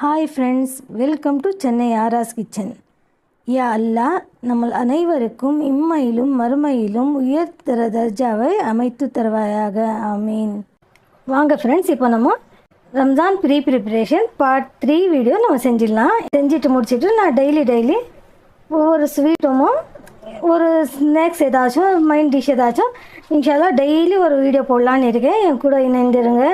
Hi friends, welcome to Chennai ஆராஸ் kitchen. யா அல்லாஹ் நம்ம அனைவருக்கும் இம்மையிலும் மறுமையிலும் உயர்தர தர்ஜாவை அமைத்து தருவாயாக, ஆமீன். வாங்க ஃப்ரெண்ட்ஸ், இப்போ நம்ம ரம்ஜான் ப்ரிப்ரேஷன் பார்ட் 3 வீடியோ நம்ம செஞ்சிடலாம். செஞ்சுட்டு முடிச்சுட்டு நான் டெய்லி ஒவ்வொரு ஸ்வீட்டும் ஒரு ஸ்நாக்ஸ் ஏதாச்சும் மைண்ட் டிஷ் ஏதாச்சும் இன்ஷால்லா டெய்லி ஒரு வீடியோ போடலான்னு இருக்கேன். என் கூட இணைந்துருங்க.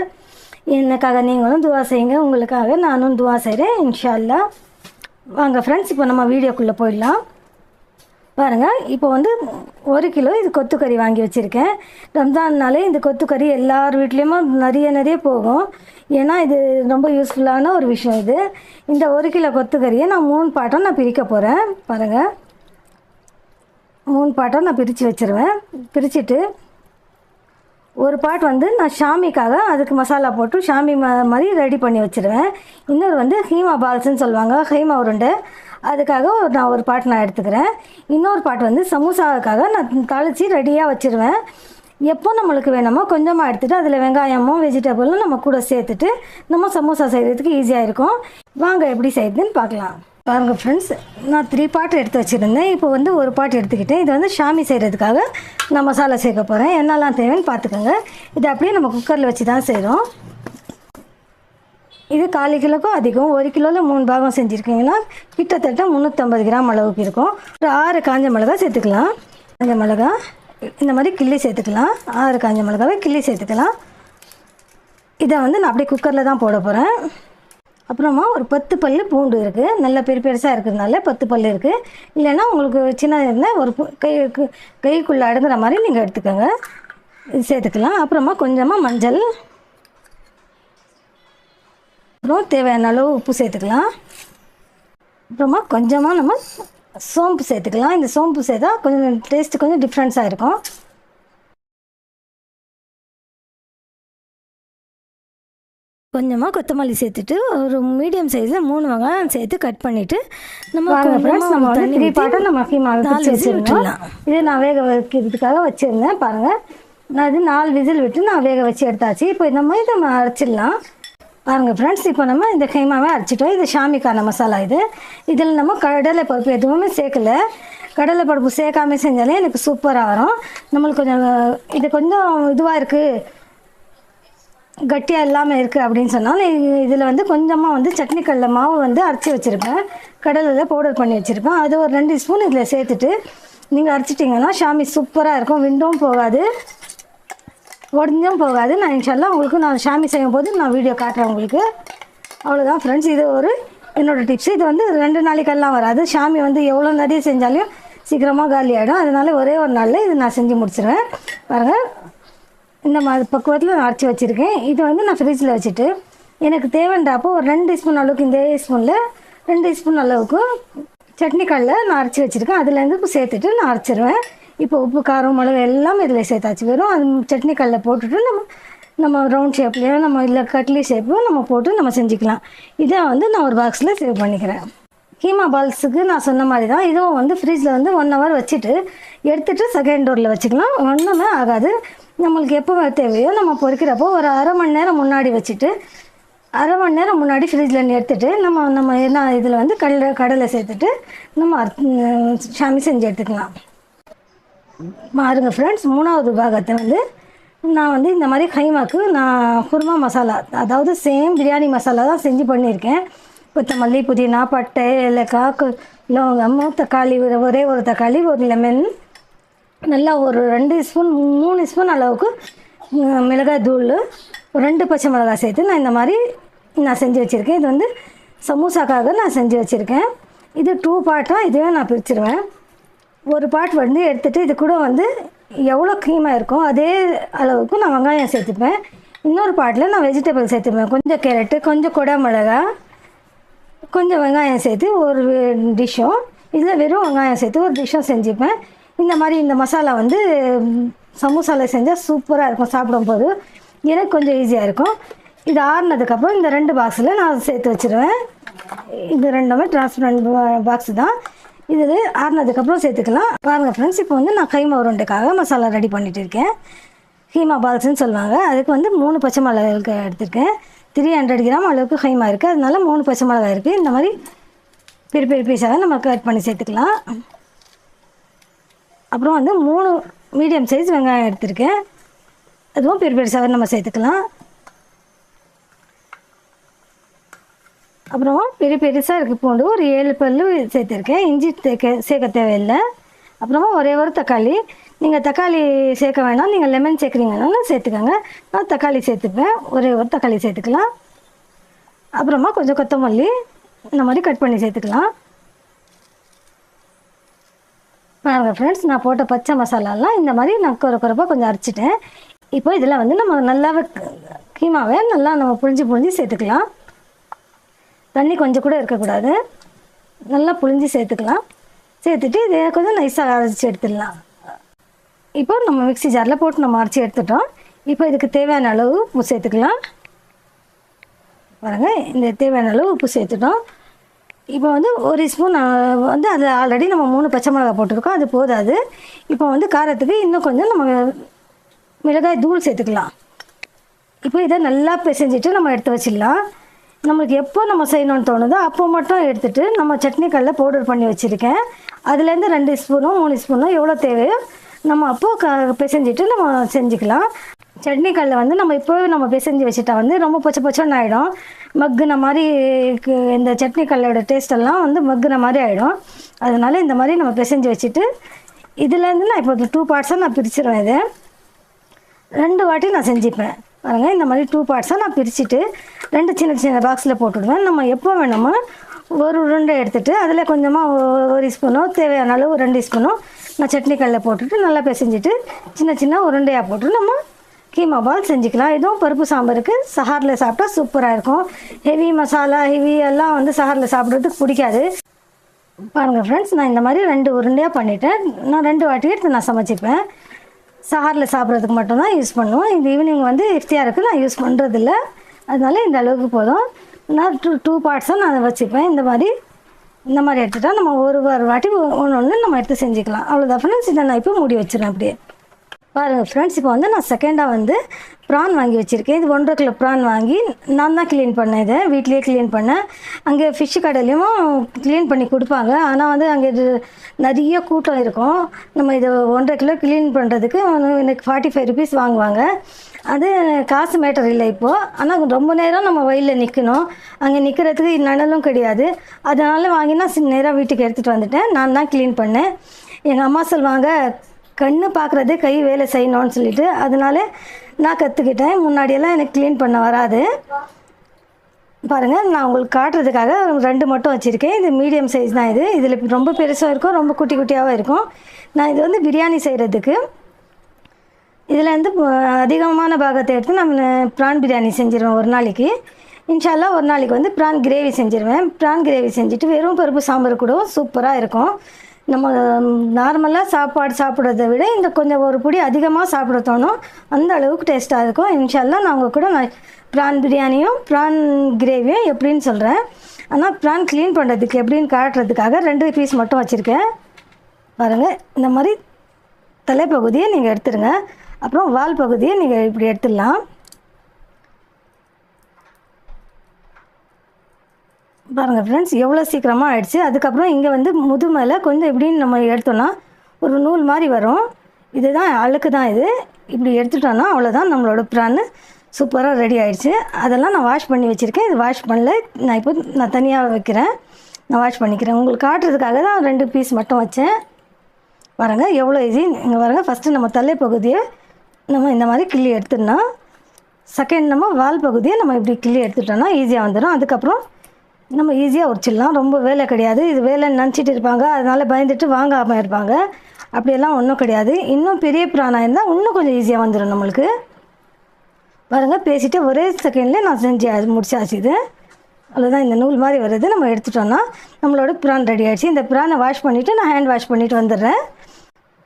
எனக்காக நீங்களும் துவா செய்யுங்க, உங்களுக்காக நானும் துவா செய்கிறேன் இன்ஷா அல்லாஹ். வாங்க ஃப்ரெண்ட்ஸ், இப்போ நம்ம வீடியோக்குள்ளே போயிடலாம். பாருங்கள், இப்போ வந்து 1 கிலோ இது கொத்துக்கறி வாங்கி வச்சுருக்கேன். ரம்ஜான்னாலே இந்த கொத்துக்கறி எல்லார் வீட்லேயுமே நிறைய போகும். ஏன்னா இது ரொம்ப யூஸ்ஃபுல்லான ஒரு விஷயம். இது இந்த 1 கிலோ கொத்துக்கறியை நான் 3 பாட்டம் நான் பிரிக்க போகிறேன். பாருங்கள், 3 பாட்டம் நான் பிரித்து வச்சுருவேன். பிரிச்சுட்டு ஒரு பாட் வந்து நான் ஷாமிக்காக அதுக்கு மசாலா போட்டு ஷாமி மாதிரி ரெடி பண்ணி வச்சுருவேன். இன்னொரு வந்து ஹீமா பால்ஸ்ன்னு சொல்லுவாங்க, ஹீமா உருண்டை, அதுக்காக நான் ஒரு பாட் நான் எடுத்துக்கிறேன். இன்னொரு பாட் வந்து சமோசாவுக்காக நான் தாளித்து ரெடியாக வச்சுருவேன். எப்போ நம்மளுக்கு வேணுமோ கொஞ்சமாக எடுத்துகிட்டு அதில் வெங்காயமும் வெஜிடபிளும் நம்ம கூட சேர்த்துட்டு நம்ம சமோசா செய்கிறதுக்கு ஈஸியாக இருக்கும். வாங்க எப்படி செய்யுதுன்னு பார்க்கலாம். பாருங்கள் ஃப்ரெண்ட்ஸ், நான் 3 பாட் எடுத்து வச்சுருந்தேன். இப்போ வந்து ஒரு பாட் எடுத்துக்கிட்டேன். இது வந்து ஷாமி செய்கிறதுக்காக நான் மசாலா சேர்க்க போகிறேன். என்னெல்லாம் தேவைன்னு பார்த்துக்கோங்க. இது அப்படியே நம்ம குக்கரில் வச்சு தான் செய்கிறோம். இது 1/4 கிலோக்கும் அதிகம். 1 கிலோவில் 3 பாகம் செஞ்சுருக்கீங்கன்னா கிட்டத்தட்ட 350 கிராம் அளவுக்கு இருக்கும். ஒரு 6 காஞ்ச மிளகா சேர்த்துக்கலாம். காஞ்ச மிளகா இந்த மாதிரி கிள்ளி சேர்த்துக்கலாம். 6 காஞ்ச மிளகாவை கிள்ளி சேர்த்துக்கலாம். இதை வந்து நான் அப்படியே குக்கரில் தான் போட போகிறேன். அப்புறமா ஒரு 10 பல் பூண்டு இருக்குது. நல்ல பெருசாக இருக்கிறதுனால 10 பல் இருக்குது. இல்லைன்னா உங்களுக்கு சின்ன இருந்தால் ஒரு கைக்குள்ளே அடங்குற மாதிரி நீங்கள் எடுத்துக்கோங்க. இது சேர்த்துக்கலாம். அப்புறமா கொஞ்சமாக மஞ்சள், அப்புறம் தேவையான அளவு உப்பு சேர்த்துக்கலாம். அப்புறமா கொஞ்சமாக நம்ம சோம்பு சேர்த்துக்கலாம். இந்த சோம்பு சேர்த்தா கொஞ்சம் டேஸ்ட்டு கொஞ்சம் டிஃப்ரென்ஸாக இருக்கும். கொஞ்சமாக கொத்தமல்லி சேர்த்துட்டு ஒரு மீடியம் சைஸில் 3 வெங்காயம் சேர்த்து கட் பண்ணிவிட்டு நம்ம நம்ம வந்து 3 பாட்டம் நம்ம வச்சுருக்கலாம். இது நான் வேக வைக்கிறதுக்காக வச்சுருந்தேன். பாருங்கள், நான் இது 4 விசில் விட்டு நான் வேக வச்சு எடுத்தாச்சு. இப்போ இந்த மாதிரி நம்ம அரைச்சிடலாம். பாருங்கள் ஃப்ரெண்ட்ஸ், இப்போ நம்ம இந்த கைமாவே அரைச்சிட்டோம். இது ஷாமிக்கான மசாலா. இதில் நம்ம கடலை பருப்பு எதுவுமே சேர்க்கலை. கடலை பருப்பு சேர்க்காமல் செஞ்சாலே எனக்கு சூப்பராக வரும். நம்மளுக்கு கொஞ்சம் இது கொஞ்சம் இதுவாக இருக்குது, கட்டியாக இல்லாமல் இருக்குது அப்படின்னு சொன்னால் இதில் வந்து கொஞ்சமாக வந்து சட்னி கடலை மாவு வந்து அரைச்சி வச்சுருப்பேன். கடலில் பவுடர் பண்ணி வச்சுருப்பேன். அது ஒரு 2 ஸ்பூன் இதில் சேர்த்துட்டு நீங்கள் அரைச்சிட்டிங்கன்னா ஷாமி சூப்பராக இருக்கும். விண்டும் போகாது, உடஞ்சும் போகாது. நான் இன்ஷால்லா உங்களுக்கு நான் ஷாமி செய்யும் போது நான் வீடியோ காட்டுறேன் உங்களுக்கு. அவ்வளோதான் ஃப்ரெண்ட்ஸ், இது ஒரு என்னோடய டிப்ஸ். இது வந்து 2 நாளைக்கெல்லாம் வராது. ஷாமி வந்து எவ்வளோ நிறைய செஞ்சாலும் சீக்கிரமாக காலி ஆகிடும். அதனால் ஒரே ஒரு நாளில் இது நான் செஞ்சு முடிச்சிடுவேன். பாருங்கள், இந்த மாதிரி பக்குவத்தில் நான் அரைச்சி வச்சுருக்கேன். இது வந்து நான் ஃப்ரிட்ஜில் வச்சுட்டு எனக்கு தேவைன்றப்போ ஒரு 2 ஸ்பூன் அளவுக்கு, இந்த ஸ்பூனில் 2 ஸ்பூன் அளவுக்கு சட்னி கடலை நான் அரைச்சி வச்சுருக்கேன். அதுலேருந்து சேர்த்துட்டு நான் அரைச்சிடுவேன். இப்போ உப்பு, காரம், மிளகு எல்லாம் இதில் சேர்த்தாச்சு. வெறும் அது சட்னி கடலை போட்டுட்டு நம்ம ரவுண்ட் ஷேப்லேயோ நம்ம இல்லை கட்லி ஷேப்போ நம்ம போட்டு நம்ம செஞ்சுக்கலாம். இதை வந்து நான் ஒரு பாக்ஸில் சேவ் பண்ணிக்கிறேன். ஹீமா பால்ஸுக்கு நான் சொன்ன மாதிரி தான் இதுவும் வந்து ஃப்ரிட்ஜில் வந்து 1 ஹவர் வச்சுட்டு எடுத்துகிட்டு செகண்ட் டோரில் வச்சுக்கலாம். ஒன்றுமே ஆகாது. நம்மளுக்கு எப்போ தேவையோ நம்ம பொரிக்கிறப்போ ஒரு அரை மணி நேரம் முன்னாடி வச்சுட்டு அரை மணி நேரம் முன்னாடி ஃப்ரிட்ஜில் எடுத்துகிட்டு நம்ம என்ன இதில் வந்து கடலை சேர்த்துட்டு நம்ம ஷாமி செஞ்சு எடுத்துக்கலாம். பாருங்க ஃப்ரெண்ட்ஸ், 3வது பாகத்தை வந்து நான் வந்து இந்த மாதிரி கைமாக்கு நான் குருமா மசாலா, அதாவது சேம் பிரியாணி மசாலா தான் செஞ்சு பண்ணியிருக்கேன். கொத்தமல்லி, புதினா, பட்டை, ஏலக்காய், லவங்கம், தக்காளி, ஒரே ஒரு தக்காளி, ஒரு லெமன், நல்லா ஒரு 2 ஸ்பூன் 3 ஸ்பூன் அளவுக்கு மிளகாய் தூள், 2 பச்சை மிளகாய் சேர்த்து நான் இந்த மாதிரி நான் செஞ்சு வச்சுருக்கேன். இது வந்து சமோசாக்காக நான் செஞ்சு வச்சுருக்கேன். இது 2 பாட்டாக இதுவே நான் பிரிச்சுருவேன். ஒரு பாட் வந்து எடுத்துகிட்டு இது கூட வந்து எவ்வளோ க்ரீமாக இருக்கும் அதே அளவுக்கு நான் வெங்காயம் சேர்த்துப்பேன். இன்னொரு பாட்டில் நான் வெஜிடபிள் சேர்த்துப்பேன். கொஞ்சம் கேரட்டு, கொஞ்சம் கொடை மிளகா, கொஞ்சம் வெங்காயம் சேர்த்து ஒரு டிஷ்ஷும், இதில் வெறும் வெங்காயம் சேர்த்து ஒரு டிஷ்ஷும் செஞ்சுப்பேன். இந்த மாதிரி இந்த மசாலா வந்து சமோசாவில் செஞ்சால் சூப்பராக இருக்கும். சாப்பிடும்போது எனக்கு கொஞ்சம் ஈஸியாக இருக்கும். இது ஆறுனதுக்கப்புறம் இந்த 2 பாக்ஸில் நான் சேர்த்து வச்சுருவேன். இது 2மே டிரான்ஸ்பரண்ட் பாக்ஸு தான். இது ஆறுனதுக்கப்புறம் சேர்த்துக்கலாம். பாருங்கள் ஃப்ரெண்ட்ஸ், இப்போ வந்து நான் கைமா உருண்டைக்காக மசாலா ரெடி பண்ணிகிட்டு இருக்கேன். ஹீமா பால்ஸ்ன்னு சொல்லுவாங்க. அதுக்கு வந்து 3 பச்சை மிளகாய் எடுத்திருக்கேன். 300 கிராம் அளவுக்கு கைமா இருக்குது. அதனால 3 பச்சை மிளகாய் இருக்குது. இந்த மாதிரி பெரிய பெரிய பீஸாக நம்ம கட் பண்ணி சேர்த்துக்கலாம். அப்புறம் வந்து 3 மீடியம் சைஸ் வெங்காயம் எடுத்திருக்கேன். அதுவும் பெரிய பெருசாக நம்ம சேர்த்துக்கலாம். அப்புறம் பெரிய பெருசாக இருக்குது பூண்டு ஒரு 7 பல் சேர்த்துருக்கேன். இஞ்சி சேர்க்க தேவையில்லை. அப்புறமா ஒரே ஒரு தக்காளி. நீங்கள் தக்காளி சேர்க்க வேணாம், நீங்கள் லெமன் சேர்க்குறீங்கனாலும் சேர்த்துக்கோங்க. நான் தக்காளி சேர்த்துப்பேன். ஒரே ஒரு தக்காளி சேர்த்துக்கலாம். அப்புறமா கொஞ்சம் கொத்தமல்லி இந்த மாதிரி கட் பண்ணி சேர்த்துக்கலாம். பாருங்கள் ஃப்ரெண்ட்ஸ், நான் போட்ட பச்சை மசாலாலாம் இந்த மாதிரி நான் குறைப்பாக கொஞ்சம் அரைச்சிட்டேன். இப்போ இதில் வந்து நம்ம நல்லாவே கீமாவை நல்லா நம்ம புழிஞ்சு சேர்த்துக்கலாம். தண்ணி கொஞ்சம் கூட இருக்கக்கூடாது. நல்லா புழிஞ்சு சேர்த்துக்கலாம். சேர்த்துட்டு இதை கொஞ்சம் நைஸாக அரைச்சி எடுத்துடலாம். இப்போ நம்ம மிக்ஸி ஜாரில் போட்டு நம்ம அரைச்சி எடுத்துட்டோம். இப்போ இதுக்கு தேவையான அளவு உப்பு சேர்த்துக்கலாம். பாருங்கள், இந்த தேவையான அளவு உப்பு சேர்த்துட்டோம். இப்போ வந்து ஒரு ஸ்பூன் வந்து அதில் ஆல்ரெடி நம்ம 3 பச்சை மிளகாய் போட்டிருக்கோம், அது போதாது. இப்போ வந்து காரத்துக்கு இன்னும் கொஞ்சம் நம்ம மிளகாய் தூள் சேர்த்துக்கலாம். இப்போ இதை நல்லா பிசைஞ்சிட்டு நம்ம எடுத்து வச்சிடலாம். நம்மளுக்கு எப்போ நம்ம செய்யணும்னு தோணுதோ அப்போ மட்டும் எடுத்துகிட்டு நம்ம சட்னி கல்ல பவுடர் பண்ணி வச்சுருக்கேன். அதுலேருந்து 2 ஸ்பூனோ 3 ஸ்பூனோ எவ்வளோ தேவையோ நம்ம அப்போது பிசைஞ்சிட்டு நம்ம செஞ்சுக்கலாம். சட்னி கல்ல வந்து நம்ம இப்போவே நம்ம பிசைஞ்சு வச்சுட்டா வந்து ரொம்ப பச்சைன்னு ஆகிடும். மக்குன மாதிரி இந்த சட்னி கல்லோட டேஸ்டெல்லாம் வந்து மக்குன மாதிரி ஆகிடும். அதனால இந்த மாதிரி நம்ம பிசைஞ்சு வச்சுட்டு இதுலேருந்து நான் இப்போ 2 பார்ட்ஸாக நான் பிரிச்சிருவேன். இதை 2 வாட்டி நான் செஞ்சுப்பேன். பாருங்கள், இந்த மாதிரி 2 பார்ட்ஸாக நான் பிரிச்சுட்டு 2 சின்ன பாக்ஸில் போட்டுவிடுவேன். நம்ம எப்போ வேணுமோ ஒரு உருண்டை எடுத்துகிட்டு அதில் கொஞ்சமாக 1 ஸ்பூனோ தேவையான அளவு 2 ஸ்பூனோ நான் சட்னி கல்லில் போட்டுட்டு நல்லா பிசைஞ்சிட்டு சின்ன உருண்டையாக போட்டு நம்ம கீமா பால் செஞ்சுக்கலாம். இதுவும் பருப்பு சாம்பாருக்கு சஹாரில் சாப்பிட்டா சூப்பராக இருக்கும். ஹெவி மசாலா எல்லாம் வந்து சஹாரில் சாப்பிட்றதுக்கு பிடிக்காது. பாருங்கள் ஃப்ரெண்ட்ஸ், நான் இந்த மாதிரி 2 உருண்டையாக பண்ணிவிட்டேன். நான் 2 வாட்டி எடுத்து நான் சமைச்சிப்பேன். சஹாரில் சாப்பிட்றதுக்கு மட்டும்தான் யூஸ் பண்ணுவோம். இந்த ஈவினிங் வந்து இஃப்தியாருக்கு நான் யூஸ் பண்ணுறதில்ல. அதனால இந்த அளவுக்கு போதும். நான் 2 பார்ட்ஸாக நான் வச்சுப்பேன். இந்த மாதிரி எடுத்துட்டா நம்ம ஒரு வாட்டி ஒன்று நம்ம எடுத்து செஞ்சுக்கலாம். அவ்வளோதான் ஃப்ரெண்ட்ஸ். இதை நான் இப்போ மூடி வச்சிடறேன் அப்படியே. பாருங்கள் ஃப்ரெண்ட்ஸ், இப்போ வந்து நான் செகண்டாக வந்து ப்ரான் வாங்கி வச்சுருக்கேன். இது 1.5 கிலோ ப்ரான் வாங்கி நான் தான் க்ளீன் பண்ணேன். இதை வீட்லேயே க்ளீன் பண்ணேன். அங்கே ஃபிஷ்ஷு கடையிலையும் க்ளீன் பண்ணி கொடுப்பாங்க. ஆனால் வந்து அங்கே இது நிறைய கூட்டம் இருக்கும். நம்ம இதை 1.5 கிலோ க்ளீன் பண்ணுறதுக்கு எனக்கு 45 rupees வாங்குவாங்க. அது காசு மேட்டர் இல்லை இப்போது. ஆனால் ரொம்ப நேரம் நம்ம வெயிலில் நிற்கணும். அங்கே நிற்கிறதுக்கு நிழலும் கிடையாது. அதனால் வாங்கினா நேராக வீட்டுக்கு எடுத்துகிட்டு வந்துட்டேன். நான் தான் க்ளீன் பண்ணேன். எங்கள் அம்மா சொல்லுவாங்க, கண்ணு பார்க்குறது கை வேலை செய்யணும்னு சொல்லிட்டு. அதனால நான் கற்றுக்கிட்டேன். முன்னாடியெல்லாம் எனக்கு க்ளீன் பண்ண வராது. பாருங்கள், நான் உங்களுக்கு காட்டுறதுக்காக 2 மட்டும் வச்சுருக்கேன். இது மீடியம் சைஸ் தான். இதில் ரொம்ப பெருசாக இருக்கும், ரொம்ப குட்டியாகவும் இருக்கும். நான் இது வந்து பிரியாணி செய்கிறதுக்கு இதில் வந்து அதிகமான பாகத்தை எடுத்து நம்ம ப்ரான் பிரியாணி செஞ்சுருவேன் ஒரு நாளைக்கு. இன்ஷால்லா ஒரு நாளைக்கு வந்து ப்ரான் கிரேவி செஞ்சுருவேன். ப்ரான் கிரேவி செஞ்சுட்டு வெறும் பருப்பு சாம்பார் கூட சூப்பராக இருக்கும். நம்ம நார்மலாக சாப்பாடு சாப்பிட்றத விட இந்த கொஞ்சம் ஒரு பொடி அதிகமாக சாப்பிட தோணும். அந்த அளவுக்கு டேஸ்ட்டாக இருக்கும். இன்ஷால்லா நான் உங்கள் கூட ப்ரான் பிரியாணியும் ப்ரான் கிரேவியும் எப்படின்னு சொல்கிறேன். ஆனால் ப்ரான் க்ளீன் பண்ணுறதுக்கு எப்படின்னு காட்டுறதுக்காக 2 பீஸ் மட்டும் வச்சுருக்கேன். பாருங்கள், இந்த மாதிரி தலைப்பகுதியை நீங்கள் எடுத்துடுங்க. அப்புறம் வால் பகுதியை நீங்கள் இப்படி எடுத்துடலாம். பாருங்கள் ஃப்ரெண்ட்ஸ், எவ்வளோ சீக்கிரமாக ஆகிடுச்சு. அதுக்கப்புறம் இங்கே வந்து மேலே கொஞ்சம் இப்படின்னு நம்ம எடுத்தோன்னா ஒரு நூல் மாதிரி வரும். இதுதான் அழுக்கு தான். இது இப்படி எடுத்துட்டோன்னா அவ்வளோதான், நம்மளோட ப்ரான் சூப்பராக ரெடி ஆகிடுச்சு. அதெல்லாம் நான் வாஷ் பண்ணி வச்சுருக்கேன். இது வாஷ் பண்ணல, நான் தனியாக வைக்கிறேன். நான் வாஷ் பண்ணிக்கிறேன். உங்களுக்கு காட்டுறதுக்காக தான் 2 பீஸ் மட்டும் வச்சேன். பாருங்கள் எவ்வளோ ஈஸி. இங்கே பாருங்கள், ஃபஸ்ட்டு நம்ம தலைப்பகுதியை நம்ம இந்த மாதிரி கிள்ளி எடுத்துடணும். செகண்ட் நம்ம வால் பகுதியை நம்ம இப்படி கிள்ளி எடுத்துட்டோன்னா ஈஸியாக வந்துடும். அதுக்கப்புறம் நம்ம ஈஸியாக உரிச்சிடலாம். ரொம்ப வேலை கிடையாது. இது வேலைன்னு நினச்சிட்டு இருப்பாங்க, அதனால் பயந்துட்டு வாங்காமல் இருப்பாங்க. அப்படியெல்லாம் ஒன்றும் கிடையாது. இன்னும் பெரிய ப்ரானாக இருந்தால் இன்னும் கொஞ்சம் ஈஸியாக வந்துடும் நம்மளுக்கு. பாருங்கள், பேசிவிட்டு ஒரே செகண்ட்லேயே நான் செஞ்சு முடிச்சாச்சு. இது அவ்வளோதான். இந்த நூல் மாதிரி வருது. நம்ம எடுத்துட்டோன்னா நம்மளோட ப்ரான் ரெடி ஆகிடுச்சு. இந்த ப்ரானை வாஷ் பண்ணிவிட்டு நான் ஹேண்ட் வாஷ் பண்ணிவிட்டு வந்துடுறேன்.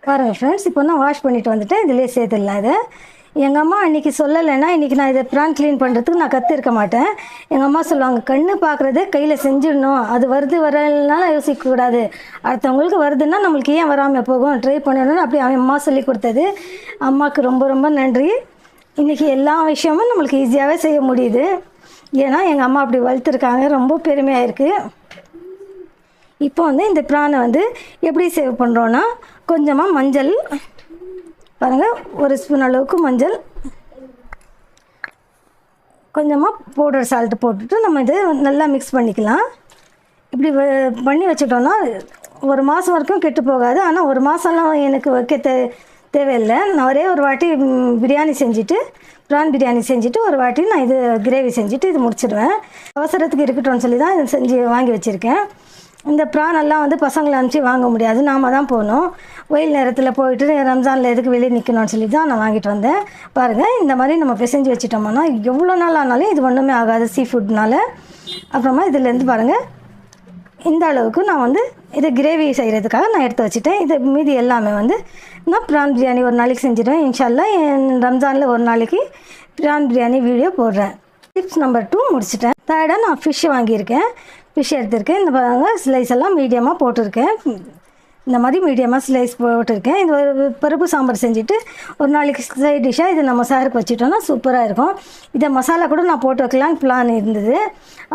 பாருங்கள் ஃப்ரெண்ட்ஸ், இப்போ நான் வாஷ் பண்ணிவிட்டு வந்துட்டேன். இதிலே சேர்த்துடலாம். இதை எங்கள் அம்மா அன்றைக்கி சொல்லலைன்னா இன்றைக்கி நான் இதை ப்ரான் க்ளீன் பண்ணுறதுக்கு நான் கற்றுருக்க மாட்டேன். எங்கள் அம்மா சொல்லுவாங்க, கண்ணு பார்க்குறதே கையில் செஞ்சிடணும். அது வரலனால யோசிக்கக்கூடாது. அடுத்தவங்களுக்கு வருதுன்னா நம்மளுக்கு ஏன் வராமல் போகும், ட்ரை பண்ணணும்னு அப்படி அம்மா சொல்லி கொடுத்தது. அம்மாவுக்கு ரொம்ப ரொம்ப நன்றி. இன்றைக்கி எல்லா விஷயமும் நம்மளுக்கு ஈஸியாகவே செய்ய முடியுது. ஏன்னா எங்கள் அம்மா அப்படி வளர்த்துருக்காங்க, ரொம்ப பெருமையாக இருக்குது. இப்போ வந்து இந்த ப்ரானை வந்து எப்படி சேவ் பண்ணுறோன்னா, கொஞ்சமாக மஞ்சள் பாருங்கள், 1 ஸ்பூன் அளவுக்கு மஞ்சள், கொஞ்சமாக பவுடர் சால்ட்டு போட்டுட்டு நம்ம இது நல்லா மிக்ஸ் பண்ணிக்கலாம். இப்படி பண்ணி வச்சுட்டோன்னா 1 மாதம் வரைக்கும் கெட்டு போகாது. ஆனால் 1 மாதம்லாம் எனக்கு வைக்க தேவையில்லை. நான் ஒரே ஒரு வாட்டி பிரியாணி செஞ்சுட்டு, ப்ரான் பிரியாணி செஞ்சுட்டு ஒரு வாட்டி நான் இது கிரேவி செஞ்சுட்டு இது முடிச்சிடுவேன். அவசரத்துக்கு இருக்கட்டும்னு சொல்லி தான் இது செஞ்சு வாங்கி வச்சுருக்கேன். இந்த ப்ரானெல்லாம் வந்து பசங்களை அனுப்பிச்சி வாங்க முடியாது, நாம் தான் போகணும். வெயில் நேரத்தில் போயிட்டு ரம்ஜானில் எதுக்கு வெளியே நிற்கணும்னு சொல்லி தான் நான் வாங்கிட்டு வந்தேன். பாருங்கள், இந்த மாதிரி நம்ம பிசைஞ்சு வச்சுட்டோம்னா எவ்வளோ நாள் ஆனாலும் இது ஒன்றுமே ஆகாது சீ ஃபுட்னால. அப்புறமா இதுலேருந்து பாருங்கள், இந்த அளவுக்கு நான் வந்து இதை கிரேவி செய்கிறதுக்காக நான் எடுத்து வச்சுட்டேன். இது மீதி எல்லாமே வந்து நான் ப்ரான் பிரியாணி ஒரு நாளைக்கு செஞ்சுடுவேன். இன்ஷால்லா ரம்ஜானில் ஒரு நாளைக்கு ப்ரான் பிரியாணி வீடியோ போடுறேன். டிப்ஸ் நம்பர் 2 முடிச்சிட்டேன். தேர்டாக நான் ஃபிஷ்ஷு வாங்கியிருக்கேன், ஃபிஷ் எடுத்திருக்கேன். இந்த பாருங்கள், ஸ்லைஸ் எல்லாம் மீடியமாக போட்டிருக்கேன். இந்த மாதிரி மீடியமாக ஸ்லைஸ் போட்டிருக்கேன். இது ஒரு பருப்பு சாம்பார் செஞ்சுட்டு ஒரு நாளைக்கு சைட் டிஷ்ஷாக இதை நம்ம சாருக்கு வச்சுட்டோன்னா சூப்பராக இருக்கும். இதை மசாலா கூட நான் போட்டு வைக்கலான்னு பிளான் இருந்தது.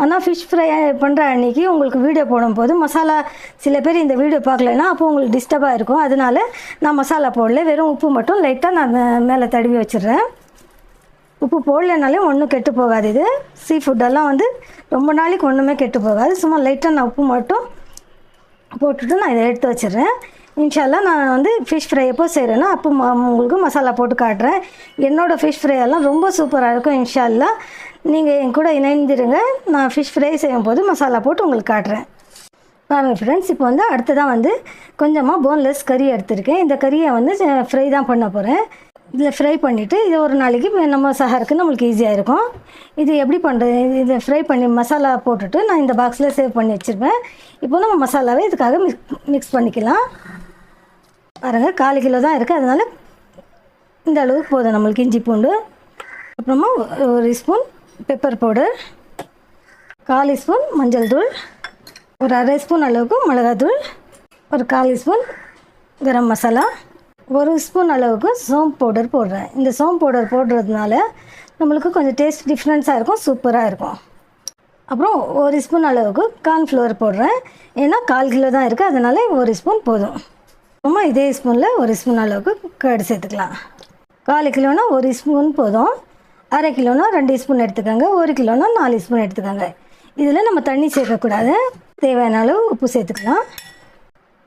ஆனால் ஃபிஷ் ஃப்ரை பண்ணுற அன்றைக்கி உங்களுக்கு வீடியோ போடும்போது மசாலா சில பேர் இந்த வீடியோ பார்க்கலன்னா அப்போ உங்களுக்கு டிஸ்டர்பாக இருக்கும். அதனால நான் மசாலா போடல, வெறும் உப்பு மட்டும் லைட்டாக நான் மேலே தடவி வச்சிடுறேன். உப்பு போடலைனாலே ஒன்றும் கெட்டு போகாது. இது சீ ஃபுட்டெல்லாம் வந்து ரொம்ப நாளைக்கு ஒன்றுமே கெட்டு போகாது. சும்மா லைட்டாக நான் உப்பு மட்டும் போட்டுட்டு நான் இதை எடுத்து வச்சிடுறேன். இன்ஷால்லா நான் வந்து ஃபிஷ் ஃப்ரை எப்போ செய்கிறேன்னா அப்போ உங்களுக்கு மசாலா போட்டு காட்டுறேன். என்னோடய ஃபிஷ் ஃப்ரை எல்லாம் ரொம்ப சூப்பராக இருக்கும். இன்ஷால்லா நீங்கள் என் கூட இணைந்துருங்க. நான் ஃபிஷ் ஃப்ரை செய்யும் போது மசாலா போட்டு உங்களுக்கு காட்டுறேன். பாருங்கள் ஃப்ரெண்ட்ஸ், இப்போ வந்து அடுத்ததான் வந்து கொஞ்சமாக போன்லெஸ் கறி எடுத்திருக்கேன். இந்த கறியை வந்து ஃப்ரை தான் பண்ண போகிறேன். இதில் ஃப்ரை பண்ணிவிட்டு இது ஒரு நாளைக்கு நம்ம சஹருக்கு நம்மளுக்கு ஈஸியாக இருக்கும். இது எப்படி பண்ணுறது, இதை ஃப்ரை பண்ணி மசாலா போட்டுட்டு நான் இந்த பாக்ஸில் சேவ் பண்ணி வச்சுருப்பேன். இப்போ நம்ம மசாலாவை இதுக்காக மிக்ஸ் பண்ணிக்கலாம். பாருங்கள், 1/4 கிலோ தான் இருக்குது, அதனால் இந்த அளவுக்கு போதும் நம்மளுக்கு இஞ்சி பூண்டு. அப்புறமா 1 ஸ்பூன் பெப்பர் பவுடர், 1/4 ஸ்பூன் மஞ்சள் தூள், ஒரு 1/2 ஸ்பூன் அளவுக்கு மிளகாத்தூள், ஒரு 1/4 ஸ்பூன் கரம் மசாலா, 1 ஸ்பூன் அளவுக்கு சோம்பு பவுடர் போடுறேன். இந்த சோம்பு பவுடர் போடுறதுனால நம்மளுக்கு கொஞ்சம் டேஸ்ட் டிஃப்ரென்ஸாக இருக்கும், சூப்பராக இருக்கும். அப்புறம் 1 ஸ்பூன் அளவுக்கு கார்ன்ஃப்ளவர் போடுறேன். ஏன்னா 1/4 கிலோ தான் இருக்குது, அதனால் 1 ஸ்பூன் போதும். அப்புறமா இதே ஸ்பூனில் 1 ஸ்பூன் அளவுக்கு கர்டு சேர்த்துக்கலாம். 1/4 கிலோனா 1 ஸ்பூன் போதும். 1/2 கிலோனா 2 ஸ்பூன் எடுத்துக்கோங்க. 1 கிலோனா 4 ஸ்பூன் எடுத்துக்கோங்க. இதில் நம்ம தண்ணி சேர்க்கக்கூடாது. தேவையான அளவு உப்பு சேர்த்துக்கலாம்.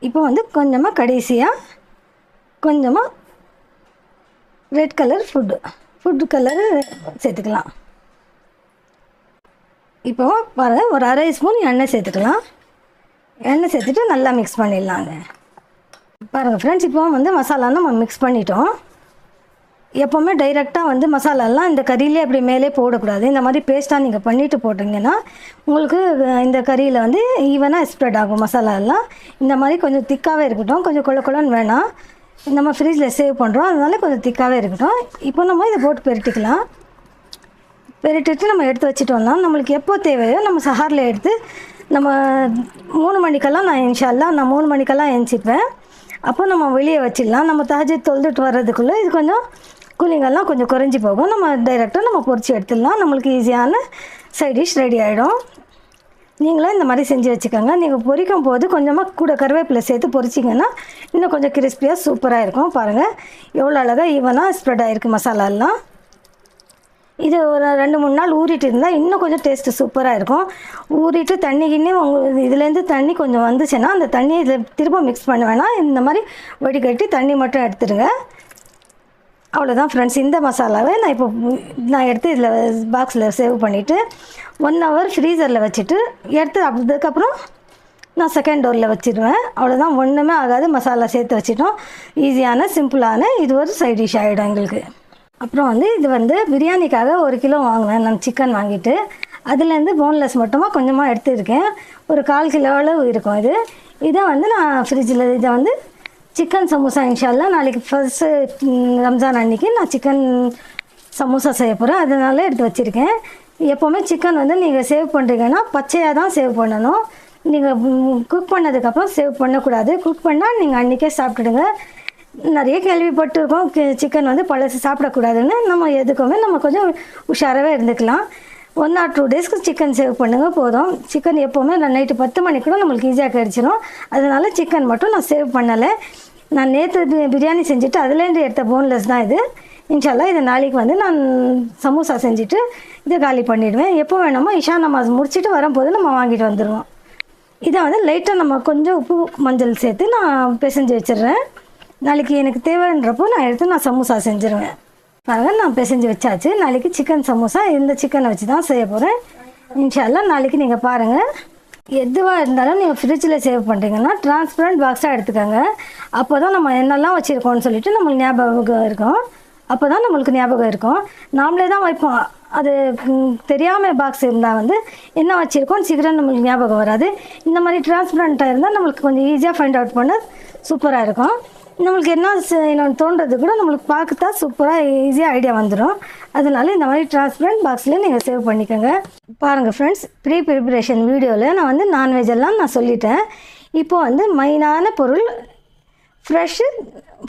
இப்போ வந்து கொஞ்சமாக கடைசியாக கொஞ்சமாக ரெட் கலர் ஃபுட் கலரு சேர்த்துக்கலாம். இப்போ பாருங்கள், ஒரு 1/2 ஸ்பூன் எண்ணெய் சேர்த்துக்கலாம். எண்ணெய் சேர்த்துட்டு நல்லா மிக்ஸ் பண்ணிடலாங்க. பாருங்கள் ஃப்ரெண்ட்ஸ், இப்போ வந்து மசாலா நம்ம மிக்ஸ் பண்ணிட்டோம். எப்போவுமே டைரெக்டாக வந்து மசாலாலாம் இந்த கறியிலே அப்படி மேலே போடக்கூடாது. இந்த மாதிரி பேஸ்ட்டாக நீங்கள் பண்ணிவிட்டு போட்டிங்கன்னா உங்களுக்கு இந்த கறியில் வந்து ஈவனாக ஸ்ப்ரெட் ஆகும் மசாலாலாம். இந்த மாதிரி கொஞ்சம் திக்காகவே இருக்கட்டும், கொஞ்சம் கொழன்னு வேணாம். நம்ம ஃப்ரிட்ஜில் சேவ் பண்ணுறோம், அதனால கொஞ்சம் திக்காகவே இருக்கட்டும். இப்போ நம்ம இதை போட்டு பெரட்டிக்கலாம். பெரட்டிட்டு நம்ம எடுத்து வச்சுட்டோம்னா நம்மளுக்கு எப்போ தேவையோ நம்ம சஹாரில் எடுத்து நம்ம 3 மணிக்கெல்லாம் நான் இன்ஷால்லா 3 மணிக்கெல்லாம் எழுந்திப்பேன். அப்போ நம்ம வெளியே வச்சிடலாம். நம்ம தஹஜ்ஜுத் தொழுதுட்டு வர்றதுக்குள்ளே இது கொஞ்சம் கூலிங்கெல்லாம் கொஞ்சம் குறைஞ்சி போகும். நம்ம டைரெக்டாக நம்ம பொரிச்சு எடுத்துடலாம். நம்மளுக்கு ஈஸியான சைட் டிஷ் ரெடி ஆகிடும். நீங்களும் இந்த மாதிரி செஞ்சு வச்சுக்கோங்க. நீங்கள் பொரிக்கும் போது கொஞ்சமாக கூட கருவேப்பிலை சேர்த்து பொரிச்சிங்கன்னா இன்னும் கொஞ்சம் கிறிஸ்பியாக சூப்பராக இருக்கும். பாருங்கள் எவ்வளோ அழகாக ஈவனாக ஸ்ப்ரெட் ஆகிருக்கு மசாலாலாம். இது ஒரு 2-3 நாள் ஊறிட்டு இருந்தால் இன்னும் கொஞ்சம் டேஸ்ட்டு சூப்பராக இருக்கும். ஊறிட்டு தண்ணிக்கின்னே உங்களுக்கு இதுலேருந்து தண்ணி கொஞ்சம் வந்துச்சுன்னா அந்த தண்ணியை இதில் திரும்ப மிக்ஸ் பண்ண வேணாம். இந்த மாதிரி வடிகட்டி தண்ணி மட்டும் எடுத்துடுங்க. அவ்வளோதான் ஃப்ரெண்ட்ஸ். இந்த மசாலாவை நான் எடுத்து இதில் பாக்ஸில் சேவ் பண்ணிவிட்டு 1 ஹவர் ஃப்ரீசரில் வச்சுட்டு எடுத்து அதுக்கப்புறம் நான் செகண்ட் டோரில் வச்சுருவேன். அவ்வளோதான், ஒன்றுமே ஆகாது. மசாலா சேர்த்து வச்சிட்டோம். ஈஸியான சிம்பிளான இது ஒரு சைட் டிஷ் ஆகிடும் எங்களுக்கு. அப்புறம் வந்து இது வந்து பிரியாணிக்காக 1 கிலோ வாங்கினேன் நான் சிக்கன் வாங்கிட்டு. அதுலேருந்து போன்லெஸ் மட்டுமாக கொஞ்சமாக எடுத்துருக்கேன். ஒரு 1/4 கிலோ அளவு இருக்கும். இதை வந்து நான் ஃப்ரிட்ஜில் இதை வந்து சிக்கன் சமோசா இன்ஷால்லா நாளைக்கு ஃபர்ஸ்ட்டு ரம்ஜான் அன்றைக்கி நான் சிக்கன் சமோசா செய்ய போகிறேன். அதனால எடுத்து வச்சுருக்கேன். எப்போவுமே சிக்கன் வந்து நீங்கள் சேவ் பண்ணுறீங்கன்னா பச்சையாக தான் சேவ் பண்ணணும். நீங்கள் குக் பண்ணதுக்கப்புறம் சேவ் பண்ணக்கூடாது. குக் பண்ணால் நீங்கள் அன்றைக்கே சாப்பிட்டுடுங்க. நிறைய கேள்விப்பட்டிருக்கோம் சிக்கன் வந்து பழசு சாப்பிடக்கூடாதுன்னு. நம்ம எதுக்குமே நம்ம கொஞ்சம் உஷாராகவே இருந்துக்கலாம். 1 or 2 டேஸ்க்கு சிக்கன் சேவ் பண்ணுங்கள் போதும். சிக்கன் எப்போவுமே நான் நைட்டு 10 மணிக்கு கூட நம்மளுக்கு ஈஸியாக கிடச்சிரும். அதனால் சிக்கன் மட்டும் நான் சேவ் பண்ணலை. நான் நேற்று பிரியாணி செஞ்சுட்டு அதுலேருந்து எடுத்த போன்லெஸ் தான் இது. இன்ஷால்லா இதை நாளைக்கு வந்து நான் சமோசா செஞ்சுட்டு இதை காலி பண்ணிவிடுவேன். எப்போ வேணுமோ இஷா நமாஸ் முடிச்சுட்டு வரும்போது நம்ம வாங்கிட்டு வந்துடுவோம். இதை வந்து லைட்டாக நம்ம கொஞ்சம் உப்பு மஞ்சள் சேர்த்து நான் பிசைஞ்சு வச்சிடுறேன். நாளைக்கு எனக்கு தேவைன்றப்போ நான் எடுத்து நான் சமோசா செஞ்சுருவேன். பாருங்கள், நான் பிசைஞ்சு வச்சாச்சு. நாளைக்கு சிக்கன் சமோசா இந்த சிக்கனை வச்சு தான் செய்ய போகிறேன். இன்ஷால்லா நாளைக்கு நீங்கள் பாருங்கள். எதுவாக இருந்தாலும் நீங்கள் ஃப்ரிட்ஜில் சேவ் பண்ணுறீங்கன்னா டிரான்ஸ்பரண்ட் பாக்ஸாக எடுத்துக்கோங்க. அப்போ தான் நம்ம என்னெல்லாம் வச்சுருக்கோம்னு சொல்லிட்டு நம்மளுக்கு ஞாபகம் இருக்கும். அப்போ தான் நம்மளுக்கு ஞாபகம் இருக்கும். நாமளே தான் வைப்போம். அது தெரியாமல் பாக்ஸ் இருந்தால் வந்து என்ன வச்சுருக்கோம் சீக்கிரம் நம்மளுக்கு ஞாபகம் வராது. இந்த மாதிரி டிரான்ஸ்பரண்ட்டாக இருந்தால் நம்மளுக்கு கொஞ்சம் ஈஸியாக ஃபைண்ட் அவுட் பண்ண சூப்பராக இருக்கும். நம்மளுக்கு என்ன தோன்றது கூட நம்மளுக்கு பார்க்கத்தான் சூப்பராக ஈஸியாக ஐடியா வந்துடும். அதனால இந்த மாதிரி டிரான்ஸ்பரண்ட் பாக்ஸில் நீங்கள் சேவ் பண்ணிக்கோங்க. பாருங்கள் ஃப்ரெண்ட்ஸ், ப்ரிப்பரேஷன் வீடியோவில் நான் வந்து நான்வெஜ் எல்லாம் நான் சொல்லிட்டேன். இப்போது வந்து மெயினான பொருள் ஃப்ரெஷ்ஷு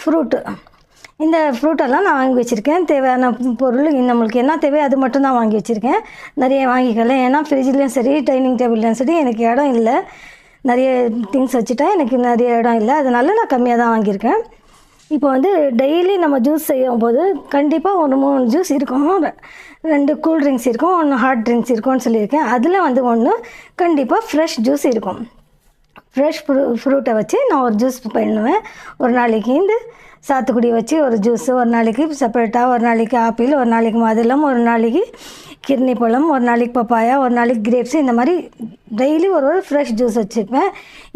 ஃப்ரூட்டு. இந்த ஃப்ரூட்டெல்லாம் நான் வாங்கி வச்சுருக்கேன். தேவையான பொருள் நம்மளுக்கு என்ன தேவையோ அது மட்டும் தான் வாங்கி வச்சுருக்கேன். நிறைய வாங்கிக்கல. ஏன்னா ஃப்ரிட்ஜ்லேயும் சரி டைனிங் டேபிள்லேயும் சரி எனக்கு இடம் இல்லை. நிறைய திங்ஸ் வச்சுட்டா எனக்கு நிறைய இடம் இல்லை. அதனால நான் கம்மியாக தான் வாங்கியிருக்கேன். இப்போ வந்து டெய்லி நம்ம ஜூஸ் செய்யும் போது கண்டிப்பாக ஒரு 3 ஜூஸ் இருக்கும். 2 கூல் ட்ரிங்க்ஸ் இருக்கும், 1 ஹாட் ட்ரிங்க்ஸ் இருக்கும்னு சொல்லியிருக்கேன். அதில் வந்து 1 கண்டிப்பாக ஃப்ரெஷ் ஜூஸ் இருக்கும். ஃப்ரெஷ் ஃப்ரூட்டை வச்சு நான் ஒரு ஜூஸ் பண்ணுவேன். ஒரு நாளைக்கு இந்த சாத்துக்குடி வச்சு ஒரு ஜூஸு, ஒரு நாளைக்கு சப்போட்டா, ஒரு நாளைக்கு ஆப்பிள், ஒரு நாளைக்கு மாதுளம், ஒரு நாளைக்கு கிர்னி பழம், ஒரு நாளைக்கு பப்பாயா, ஒரு நாளைக்கு கிரேப்ஸு. இந்த மாதிரி டெய்லி ஒரு ஃப்ரெஷ் ஜூஸ் வச்சுப்பேன்.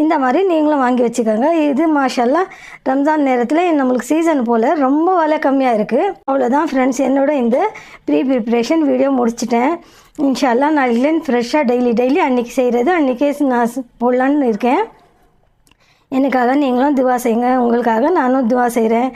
இந்த மாதிரி நீங்களும் வாங்கி வச்சுக்கோங்க. இது மாஷல்லா ரம்ஜான் நேரத்தில் நம்மளுக்கு சீசன் போல் ரொம்ப விலை கம்மியாக இருக்குது. அவ்வளோதான் ஃப்ரெண்ட்ஸ், என்னோட இந்த ப்ரிப்பரேஷன் வீடியோ முடிச்சிட்டேன். இன்ஷால்லா நாளைக்கு ஃப்ரெஷ்ஷாக டெய்லி அன்றைக்கி செய்கிறது அன்றைக்கே நான் போடலான்னு இருக்கேன். எனக்காக நீங்களும் துவா செய்யுங்க. உங்களுக்காக நானும் துவா செய்கிறேன்.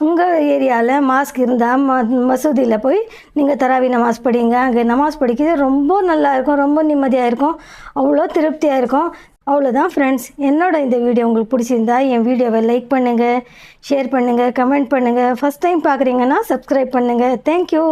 உங்கள் ஏரியாவில் மாஸ்க் இருந்தால் மசூதியில் போய் நீங்கள் தராவி நமாஸ் படிங்க. அங்கே நமாஸ் படிக்கிறது ரொம்ப நல்லாயிருக்கும், ரொம்ப நிம்மதியாக இருக்கும், அவ்வளோ திருப்தியாக இருக்கும். அவ்வளோதான் ஃப்ரெண்ட்ஸ், இந்த வீடியோ உங்களுக்கு பிடிச்சிருந்தா என் வீடியோவை லைக் பண்ணுங்கள், ஷேர் பண்ணுங்கள், கமெண்ட் பண்ணுங்கள். ஃபஸ்ட் டைம் பார்க்குறீங்கன்னா சப்ஸ்கிரைப் பண்ணுங்கள். தேங்க்யூ.